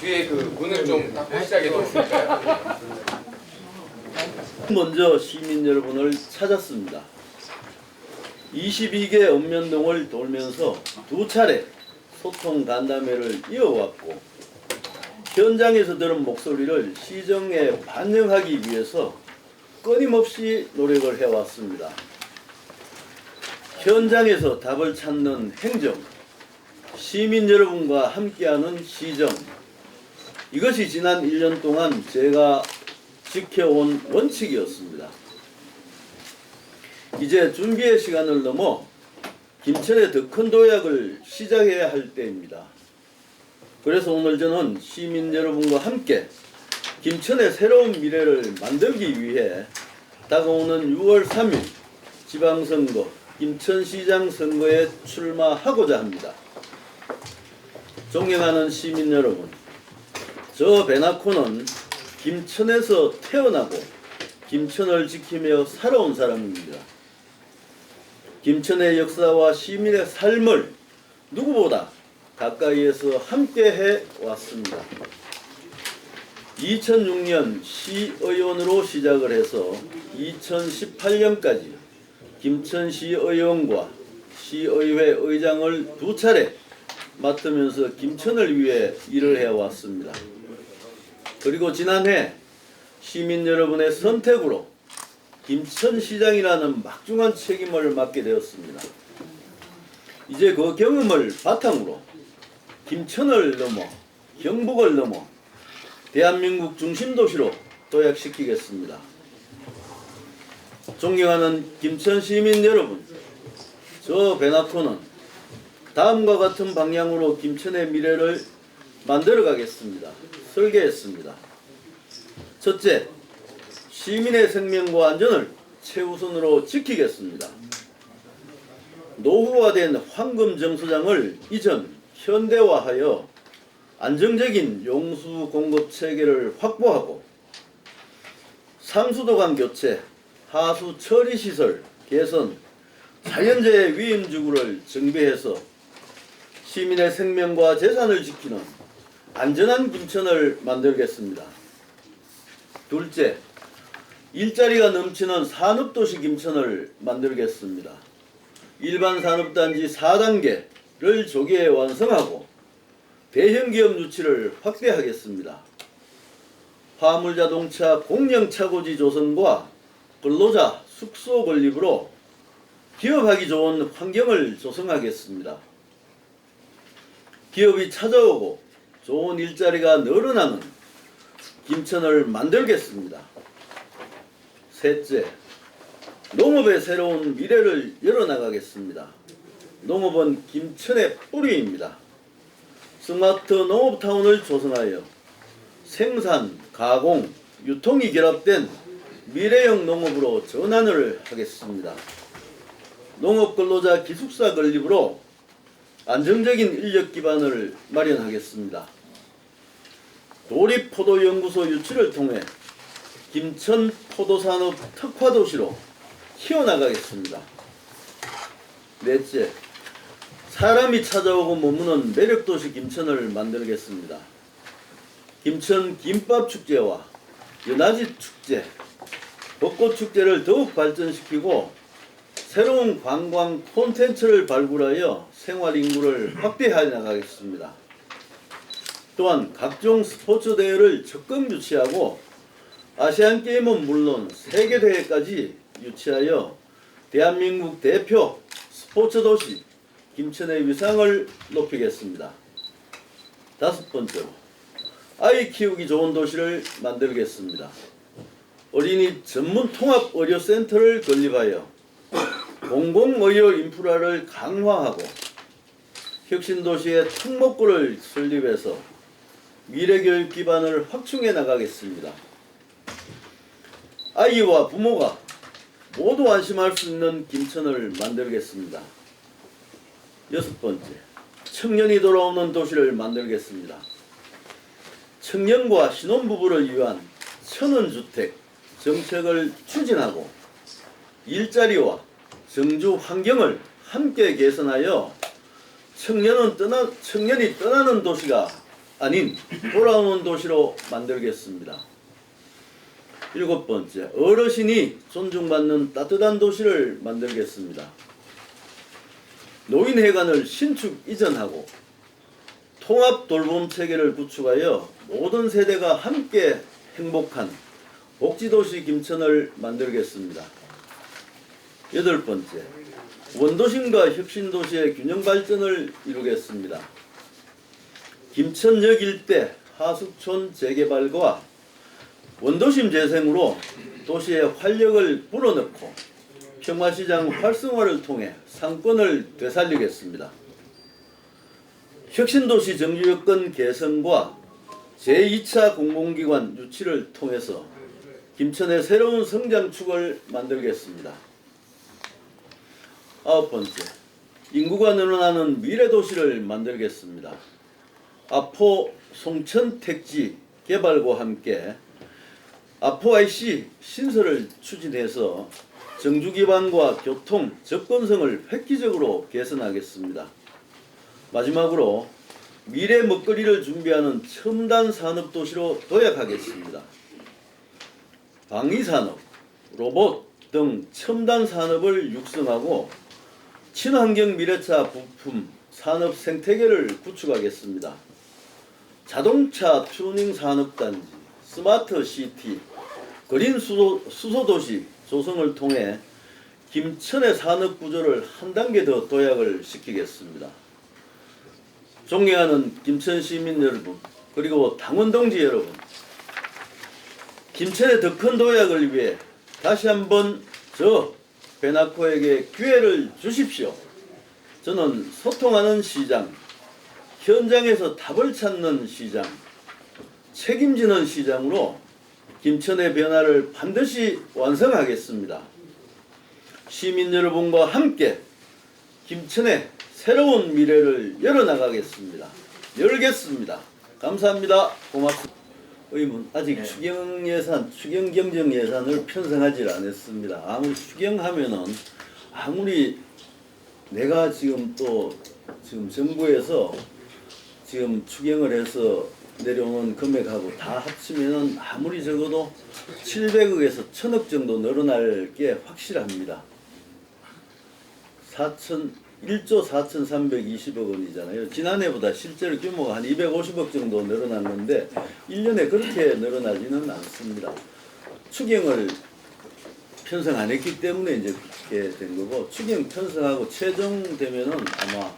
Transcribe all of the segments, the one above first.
뒤에 그 문을 좀 닫고 시작해 주실까요? 먼저 시민 여러분을 찾았습니다. 22개 읍면동을 돌면서 두 차례 소통 간담회를 이어왔고 현장에서 들은 목소리를 시정에 반영하기 위해서 끊임없이 노력을 해왔습니다. 현장에서 답을 찾는 행정, 시민 여러분과 함께하는 시정, 이것이 지난 1년 동안 제가 지켜온 원칙이었습니다. 이제 준비의 시간을 넘어 김천의 더 큰 도약을 시작해야 할 때입니다. 그래서 오늘 저는 시민 여러분과 함께 김천의 새로운 미래를 만들기 위해 다가오는 6월 3일 지방선거, 김천시장 선거에 출마하고자 합니다. 존경하는 시민 여러분, 저 배나코는 김천에서 태어나고 김천을 지키며 살아온 사람입니다. 김천의 역사와 시민의 삶을 누구보다 가까이에서 함께해 왔습니다. 2006년 시의원으로 시작을 해서 2018년까지 김천시의원과 시의회 의장을 두 차례 맡으면서 김천을 위해 일을 해왔습니다. 그리고 지난해 시민 여러분의 선택으로 김천시장이라는 막중한 책임을 맡게 되었습니다. 이제 그 경험을 바탕으로 김천을 넘어 경북을 넘어 대한민국 중심도시로 도약시키겠습니다. 존경하는 김천 시민 여러분, 저 배나코는 다음과 같은 방향으로 김천의 미래를 만들어가겠습니다. 설계했습니다. 첫째, 시민의 생명과 안전을 최우선으로 지키겠습니다. 노후화된 황금정수장을 이전 현대화하여 안정적인 용수 공급 체계를 확보하고 상수도관 교체, 하수 처리 시설 개선, 자연재해 위험지구를 정비해서 시민의 생명과 재산을 지키는 안전한 김천을 만들겠습니다. 둘째, 일자리가 넘치는 산업도시 김천을 만들겠습니다. 일반 산업단지 4단계를 조기에 완성하고 대형기업 유치를 확대하겠습니다. 화물자동차 공영차고지 조성과 근로자 숙소 건립으로 기업하기 좋은 환경을 조성하겠습니다. 기업이 찾아오고 좋은 일자리가 늘어나는 김천을 만들겠습니다. 셋째, 농업의 새로운 미래를 열어나가겠습니다. 농업은 김천의 뿌리입니다. 스마트 농업타운을 조성하여 생산, 가공, 유통이 결합된 미래형 농업으로 전환을 하겠습니다. 농업근로자 기숙사 건립으로 안정적인 인력 기반을 마련하겠습니다. 도립포도연구소 유치를 통해 김천 포도산업 특화도시로 키워나가겠습니다. 넷째, 사람이 찾아오고 머무는 매력도시 김천을 만들겠습니다. 김천 김밥축제와 연화지축제, 벚꽃축제를 더욱 발전시키고 새로운 관광 콘텐츠를 발굴하여 생활인구를 확대해 나가겠습니다. 또한 각종 스포츠 대회를 적극 유치하고 아시안게임은 물론 세계대회까지 유치하여 대한민국 대표 스포츠 도시 김천의 위상을 높이겠습니다. 다섯 번째로, 아이 키우기 좋은 도시를 만들겠습니다. 어린이 전문 통합 의료센터를 건립하여 공공의료 인프라를 강화하고 혁신도시의 특목고를 설립해서 미래교육 기반을 확충해 나가겠습니다. 아이와 부모가 모두 안심할 수 있는 김천을 만들겠습니다. 여섯 번째, 청년이 돌아오는 도시를 만들겠습니다. 청년과 신혼부부를 위한 천원주택 정책을 추진하고 일자리와 정주 환경을 함께 개선하여 청년이 떠나는 도시가 아닌 돌아오는 도시로 만들겠습니다. 7번째, 어르신이 존중받는 따뜻한 도시를 만들겠습니다. 노인회관을 신축 이전하고 통합 돌봄 체계를 구축하여 모든 세대가 함께 행복한 복지도시 김천을 만들겠습니다. 8번째, 원도심과 혁신도시의 균형 발전을 이루겠습니다. 김천역 일대 하숙촌 재개발과 원도심 재생으로 도시에 활력을 불어넣고 평화시장 활성화를 통해 상권을 되살리겠습니다. 혁신도시 정규여건 개선과 제2차 공공기관 유치를 통해서 김천의 새로운 성장축을 만들겠습니다. 9번째, 인구가 늘어나는 미래도시를 만들겠습니다. 아포 송천 택지 개발과 함께 아포 IC 신설을 추진해서 정주 기반과 교통 접근성을 획기적으로 개선하겠습니다. 마지막으로 미래 먹거리를 준비하는 첨단 산업 도시로 도약하겠습니다. 방위산업, 로봇 등 첨단 산업을 육성하고 친환경 미래차 부품 산업 생태계를 구축하겠습니다. 자동차 튜닝 산업단지, 스마트 시티, 그린 수소도시 조성을 통해 김천의 산업 구조를 한 단계 더 도약을 시키겠습니다. 존경하는 김천 시민 여러분, 그리고 당원 동지 여러분, 김천의 더 큰 도약을 위해 다시 한번 저 베나코에게 기회를 주십시오. 저는 소통하는 시장, 현장에서 답을 찾는 시장, 책임지는 시장으로 김천의 변화를 반드시 완성하겠습니다. 시민 여러분과 함께 김천의 새로운 미래를 열어나가겠습니다. 열겠습니다. 감사합니다. 고맙습니다. 의문, 아직 추경 예산, 추경 경정 예산을 편성하지 않았습니다. 아무리 추경하면은 아무리 내가 지금 정부에서 지금 추경을 해서 내려오는 금액하고 다 합치면은 아무리 적어도 700억에서 1000억 정도 늘어날 게 확실합니다. 1조 4,320억 원이잖아요. 지난해보다 실제로 규모가 한 250억 정도 늘어났는데 1년에 그렇게 늘어나지는 않습니다. 추경을 편성 안 했기 때문에 이제 그렇게 된 거고, 추경 편성하고 최종되면은 아마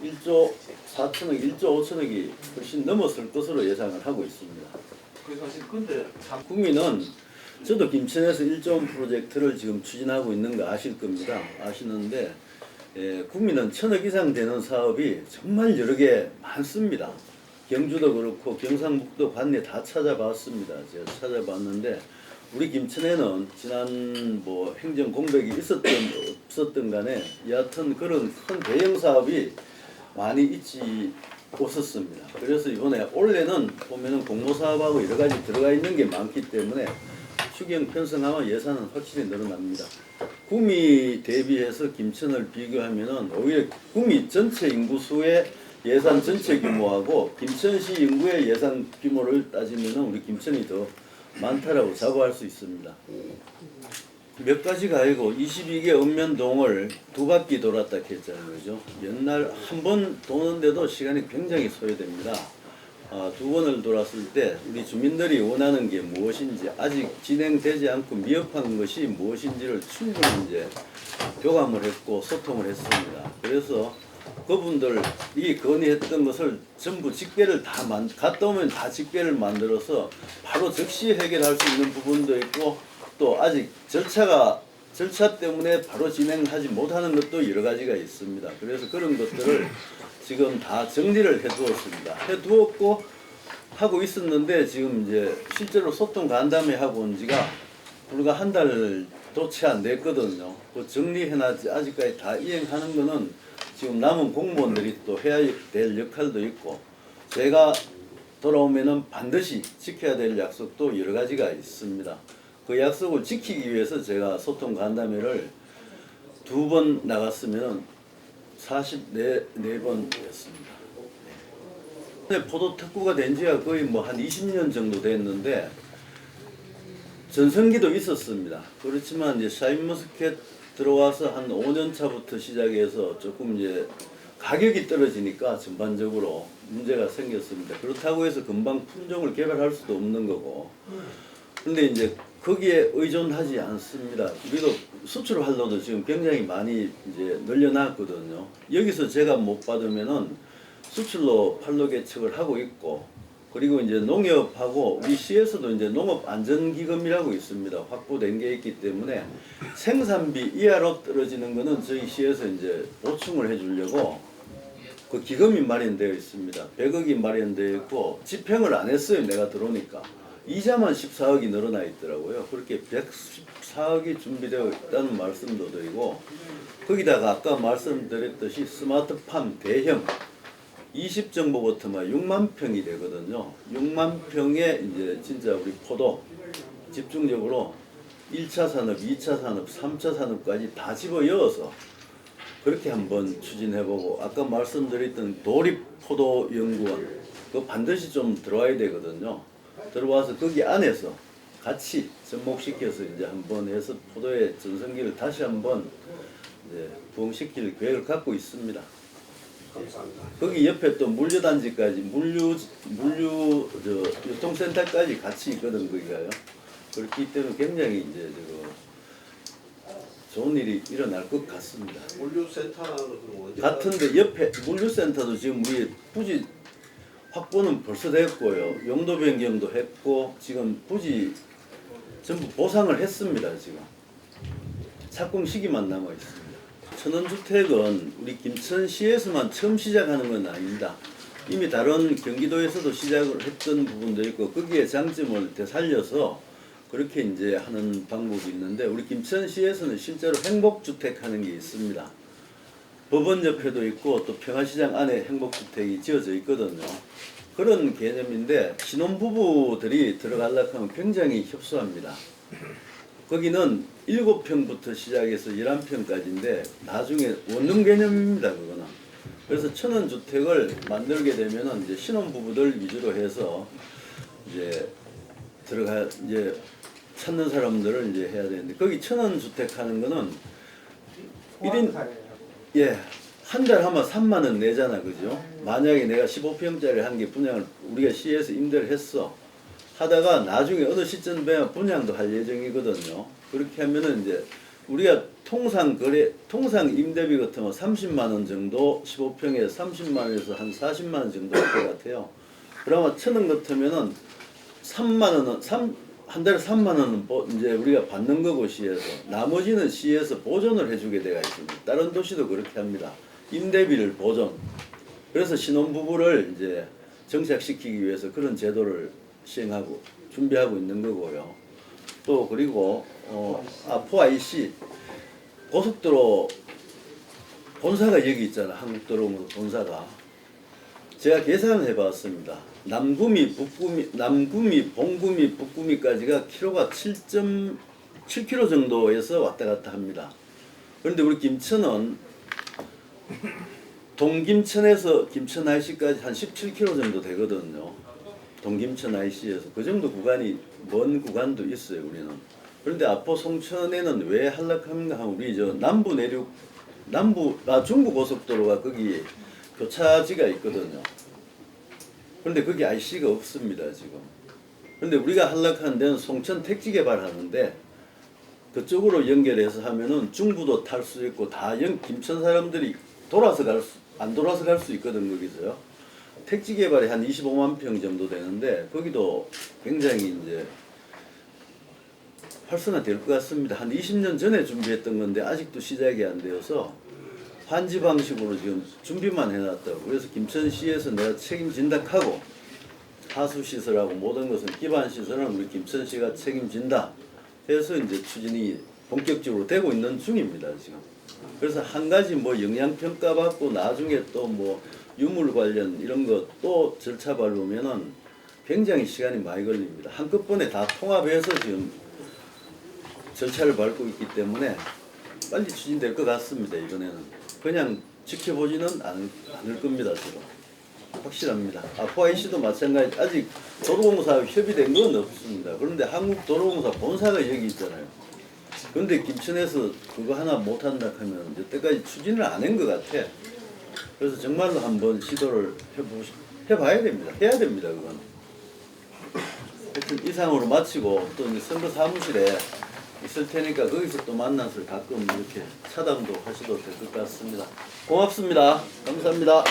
1조 4천억, 1조 5천억이 훨씬 넘었을 것으로 예상을 하고 있습니다. 그 사실 근데 국민은 저도 김천에서 1조 프로젝트를 지금 추진하고 있는 거 아실 겁니다. 아시는데 국민은 1000억 이상 되는 사업이 정말 여러 개 많습니다. 경주도 그렇고 경상북도 관내 다 찾아봤습니다. 제가 찾아봤는데 우리 김천에는 지난 행정 공백이 없었던 간에 여하튼 그런 큰 대형 사업이 많이 있지 없었습니다. 그래서 이번에 올해는 보면은 공모사업하고 여러 가지 들어가 있는 게 많기 때문에 추경 편성하면 예산은 확실히 늘어납니다. 구미 대비해서 김천을 비교하면은 오히려 구미 전체 인구수의 예산 전체 규모하고 김천시 인구의 예산 규모를 따지면은 우리 김천이 더 많다라고 자부할 수 있습니다. 몇 가지가 아니고 22개 읍면동을 2바퀴 돌았다 했잖아요. 그죠? 옛날 한 번 도는데도 시간이 굉장히 소요됩니다. 2번을 돌았을 때 우리 주민들이 원하는 게 무엇인지, 아직 진행되지 않고 미흡한 것이 무엇인지를 충분히 이제 교감을 했고 소통을 했습니다. 그래서 그분들이 건의했던 것을 전부 직계를 갔다 오면 다 직계를 만들어서 바로 즉시 해결할 수 있는 부분도 있고, 또 아직 절차 때문에 바로 진행하지 못하는 것도 여러 가지가 있습니다. 그래서 그런 것들을 지금 다 정리를 해두었습니다. 해두었고 하고 있었는데 지금 이제 실제로 소통 간담회 하고 온 지가 불과 한 달도 채 안 됐거든요. 그 정리해놨지 아직까지 다 이행하는 거는 지금 남은 공무원들이 또 해야 될 역할도 있고, 제가 돌아오면은 반드시 지켜야 될 약속도 여러 가지가 있습니다. 그 약속을 지키기 위해서 제가 소통 간담회를 2번 나갔으면 44번 됐습니다. 네. 포도 특구가 된 지가 거의 뭐 한 20년 정도 됐는데 전성기도 있었습니다. 그렇지만 이제 샤인머스켓 들어와서 한 5년 차부터 시작해서 조금 이제 가격이 떨어지니까 전반적으로 문제가 생겼습니다. 그렇다고 해서 금방 품종을 개발할 수도 없는 거고. 근데 이제 거기에 의존하지 않습니다. 우리도 수출 활로도 지금 굉장히 많이 이제 늘려놨거든요. 여기서 제가 못 받으면은 수출로 판로 개척을 하고 있고, 그리고 이제 농협하고 우리 시에서도 이제 농업안전기금이라고 있습니다. 확보된 게 있기 때문에 생산비 이하로 떨어지는 거는 저희 시에서 이제 보충을 해주려고 그 기금이 마련되어 있습니다. 100억이 마련되어 있고 집행을 안 했어요. 내가 들어오니까. 이자만 14억이 늘어나 있더라고요. 그렇게 114억이 준비되어 있다는 말씀도 드리고, 거기다가 아까 말씀드렸듯이 스마트팜 대형 20정보부터만 6만 평이 되거든요. 6만 평에 이제 진짜 우리 포도 집중적으로 1차 산업, 2차 산업, 3차 산업까지 다 집어넣어서 그렇게 한번 추진해보고, 아까 말씀드렸던 도립포도연구원 그거 반드시 좀 들어와야 되거든요. 들어와서 거기 안에서 같이 접목시켜서 이제 한번 해서 포도의 전성기를 다시 한번 이제 부흥시킬 계획을 갖고 있습니다. 감사합니다. 거기 옆에 또 물류단지까지 유통센터까지 같이 있거든 거기가요. 그렇기 때문에 굉장히 이제 좋은 일이 일어날 것 같습니다. 물류센터는 그럼 어디? 같은데 옆에 물류센터도 지금 우리 부지 확보는 벌써 됐고요. 용도 변경도 했고 지금 부지 전부 보상을 했습니다. 지금 착공 시기만 남아 있습니다. 천원주택은 우리 김천시에서만 처음 시작하는 건 아닙니다. 이미 다른 경기도에서도 시작을 했던 부분도 있고 거기에 장점을 되살려서 그렇게 이제 하는 방법이 있는데, 우리 김천시에서는 실제로 행복주택 하는 게 있습니다. 법원 옆에도 있고 또 평화시장 안에 행복주택이 지어져 있거든요. 그런 개념인데 신혼부부들이 들어가려고 하면 굉장히 협소합니다. 거기는 7평부터 시작해서 11평까지인데 나중에 원룸 개념입니다. 그거는. 그래서 천원주택을 만들게 되면은 이제 신혼부부들 위주로 해서 이제 이제 찾는 사람들을 이제 해야 되는데, 거기 천원주택 하는 거는 1인 한 달 하면 3만 원 내잖아. 그죠? 만약에 내가 15평짜리 한 개 분양을 우리가 시에서 임대를 했어. 하다가 나중에 어느 시점 되면 분양도 할 예정이거든요. 그렇게 하면은 이제 우리가 통상 임대비 같으면 30만 원 정도, 15평에 30만 원에서 한 40만 원 정도 할 것 같아요. 그러면 1,000원 같으면은 3만 원은 한 달에 3만 원은 이제 우리가 받는 거고 시에서, 나머지는 시에서 보존을 해주게 되어 있습니다. 다른 도시도 그렇게 합니다. 임대비를 보존. 그래서 신혼부부를 이제 정착시키기 위해서 그런 제도를 시행하고 준비하고 있는 거고요. 또 그리고 포IC 고속도로 본사가 여기 있잖아. 한국도로공사 본사가. 제가 계산을 해봤습니다. 남구미, 봉구미, 북구미까지가 키로가 7.7km 정도에서 왔다 갔다 합니다. 그런데 우리 김천은 동김천에서 김천 IC까지 한 17km 정도 되거든요. 동김천 IC에서 그 정도 구간이 먼 구간도 있어요. 우리는. 그런데 아포 송천에는 왜 한락한가 하면 우리 중부 고속도로가 거기 교차지가 있거든요. 그런데 거기 IC가 없습니다. 지금. 그런데 우리가 한락하는 데는 송천 택지 개발하는데 그쪽으로 연결해서 하면은 중부도 탈 수 있고 김천 사람들이 안 돌아서 갈 수 있거든. 거기서요. 택지 개발이 한 25만 평 정도 되는데 거기도 굉장히 이제 활성화될 것 같습니다. 한 20년 전에 준비했던 건데 아직도 시작이 안 되어서 환지 방식으로 지금 준비만 해놨다고. 그래서 김천시에서 내가 책임진다 하고, 하수시설하고 모든 것은 기반시설은 우리 김천시가 책임진다 해서 이제 추진이 본격적으로 되고 있는 중입니다. 지금. 그래서 한 가지 뭐 영양평가 받고 나중에 또 뭐 유물 관련 이런 거 또 절차 밟으면은 굉장히 시간이 많이 걸립니다. 한꺼번에 다 통합해서 지금 절차를 밟고 있기 때문에 빨리 추진될 것 같습니다. 이번에는 그냥 지켜보지는 않을 겁니다. 지금 확실합니다. 포항시도 마찬가지. 아직 도로공사와 협의된 건 없습니다. 그런데 한국도로공사 본사가 여기 있잖아요. 그런데 김천에서 그거 하나 못한다 하면 여태까지 추진을 안 한 것 같아. 그래서 정말로 한번 시도를 해봐야 됩니다. 해야 됩니다. 그건. 하여튼 이상으로 마치고 또 이제 선거 사무실에 있을 테니까 거기서 또 만나서 가끔 이렇게 차담도 하셔도 될 것 같습니다. 고맙습니다. 감사합니다.